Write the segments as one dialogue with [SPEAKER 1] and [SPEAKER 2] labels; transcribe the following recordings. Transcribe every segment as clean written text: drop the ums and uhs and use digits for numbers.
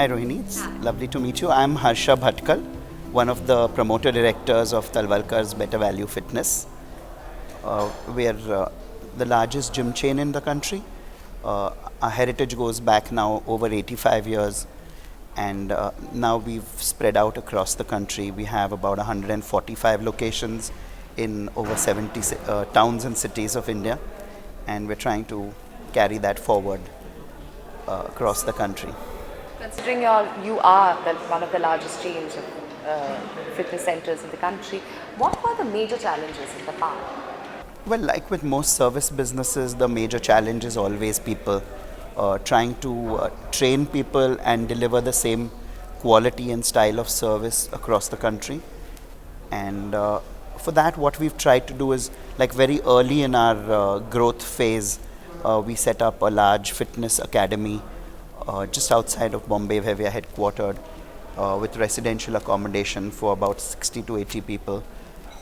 [SPEAKER 1] Hi Rohini, it's lovely to meet you. I'm Harsha Bhatkal, one of the promoter directors of Talwalkars Better Value Fitness. We're the largest gym chain in the country. Our heritage goes back now over 85 years, and now we've spread out across the country. We have about 145 locations in over 70 towns and cities of India, and we're trying to carry that forward across the country.
[SPEAKER 2] Considering you are one of the largest chains of fitness centers in the country, what were the major challenges in the past?
[SPEAKER 1] Well, like with most service businesses, the major challenge is always people. Trying to train people and deliver the same quality and style of service across the country. And for that, what we've tried to do is, like very early in our growth phase, we set up a large fitness academy just outside of Bombay, where we are headquartered, with residential accommodation for about 60 to 80 people.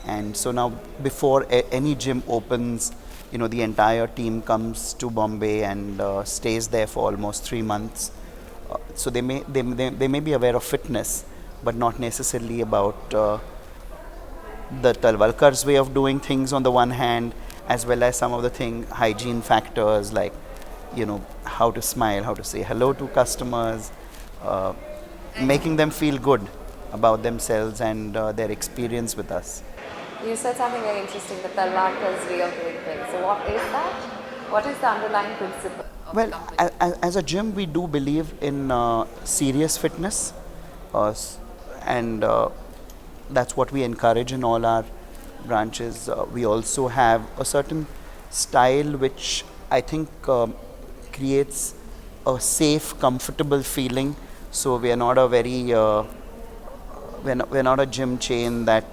[SPEAKER 1] And so now, before any gym opens, the entire team comes to Bombay and stays there for almost 3 months. So they may be aware of fitness, but not necessarily about the Talwalkars way of doing things on the one hand, as well as some of the hygiene factors like how to smile, how to say hello to customers, making them feel good about themselves and their experience with us.
[SPEAKER 2] You said something very interesting, the Talwalkars way of doing things. So what is that? What is the underlying principle of the company?
[SPEAKER 1] Well, as a gym, we do believe in serious fitness, and that's what we encourage in all our branches. We also have a certain style which I think creates a safe, comfortable feeling. So we are not a very we're not a gym chain that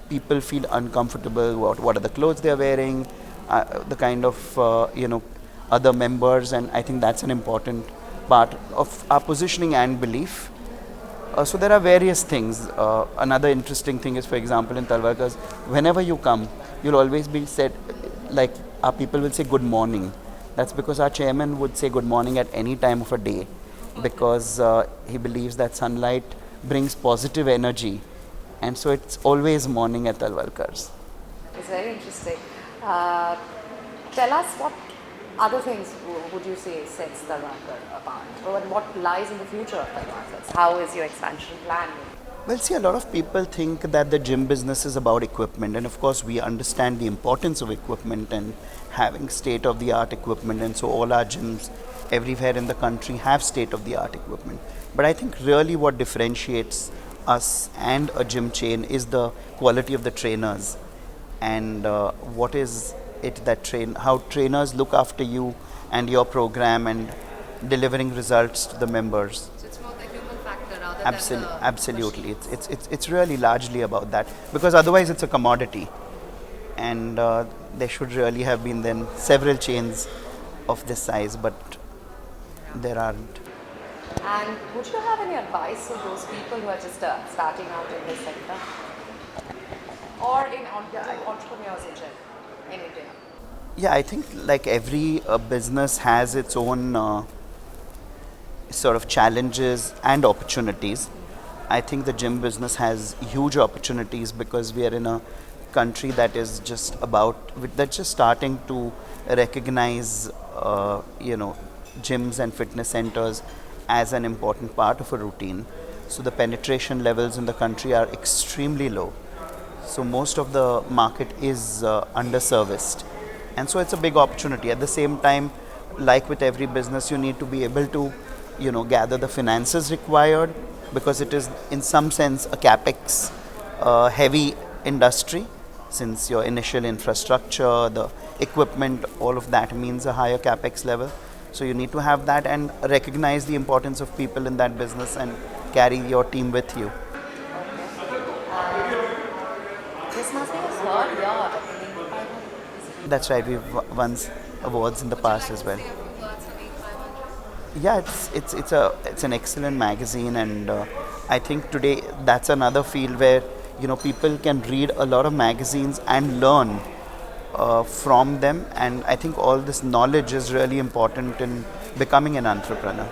[SPEAKER 1] people feel uncomfortable. What are the clothes they are wearing, the kind of other members, and I think that's an important part of our positioning and belief. So there are various things. Another interesting thing is, for example, in Talwalkars, whenever you come, you'll always be said, like our people will say good morning. That's because our chairman would say good morning at any time of a day, because he believes that sunlight brings positive energy, and so it's always morning at Talwalkars.
[SPEAKER 2] It's very interesting. Tell us what other things would you say sets Talwalkar apart? Or what lies in the future of Talwalkars? How is your expansion plan?
[SPEAKER 1] Well, see, a lot of people think that the gym business is about equipment, and of course we understand the importance of equipment and having state-of-the-art equipment, and so all our gyms everywhere in the country have state-of-the-art equipment. But I think really what differentiates us and a gym chain is the quality of the trainers, and what is it that how trainers look after you and your program and delivering results to the members.
[SPEAKER 2] So it's more the human factor rather
[SPEAKER 1] Absolutely. It's really largely about that, because otherwise it's a commodity, and there should really have been then several chains of this size, but there aren't.
[SPEAKER 2] And would you have any advice for those people who are just starting out in this sector, or in entrepreneurs in India?
[SPEAKER 1] Yeah, I think like every business has its own sort of challenges and opportunities. I think the gym business has huge opportunities because we are in a country that is just starting to recognize gyms and fitness centers as an important part of a routine. So the penetration levels in the country are extremely low. So most of the market is underserviced, and so it's a big opportunity. At the same time, like with every business, you need to be able to gather the finances required, because it is in some sense a capex heavy industry, since your initial infrastructure, the equipment, all of that means a higher capex level. So you need to have that and recognize the importance of people in that business and carry your team with you.
[SPEAKER 2] This must be a third year.
[SPEAKER 1] That's right, we've won awards in the past as well. Yeah, it's an excellent magazine, and I think today that's another field where people can read a lot of magazines and learn from them, and I think all this knowledge is really important in becoming an entrepreneur.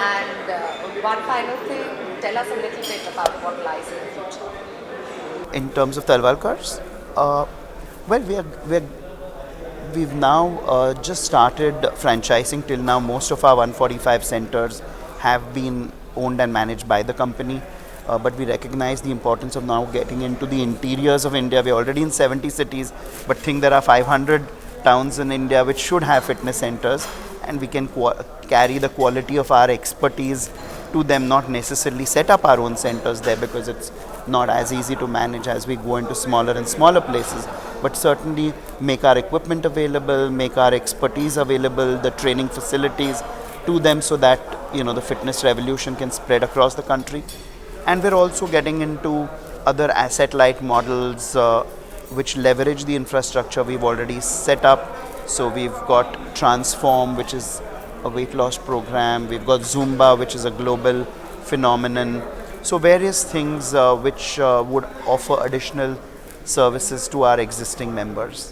[SPEAKER 2] And one final thing, tell us a little bit about what lies in the future.
[SPEAKER 1] In terms of Talwalkars, well, we've now just started franchising. Till now, most of our 145 centers have been owned and managed by the company. But we recognize the importance of now getting into the interiors of India. We're already in 70 cities, but think there are 500 towns in India which should have fitness centers, and we can carry the quality of our expertise to them, not necessarily set up our own centers there because it's not as easy to manage as we go into smaller and smaller places, but certainly make our equipment available, make our expertise available, the training facilities to them, so that the fitness revolution can spread across the country. And we're also getting into other asset light models which leverage the infrastructure we've already set up. So we've got Transform, which is a weight loss program. We've got Zumba, which is a global phenomenon. So various things which would offer additional services to our existing members.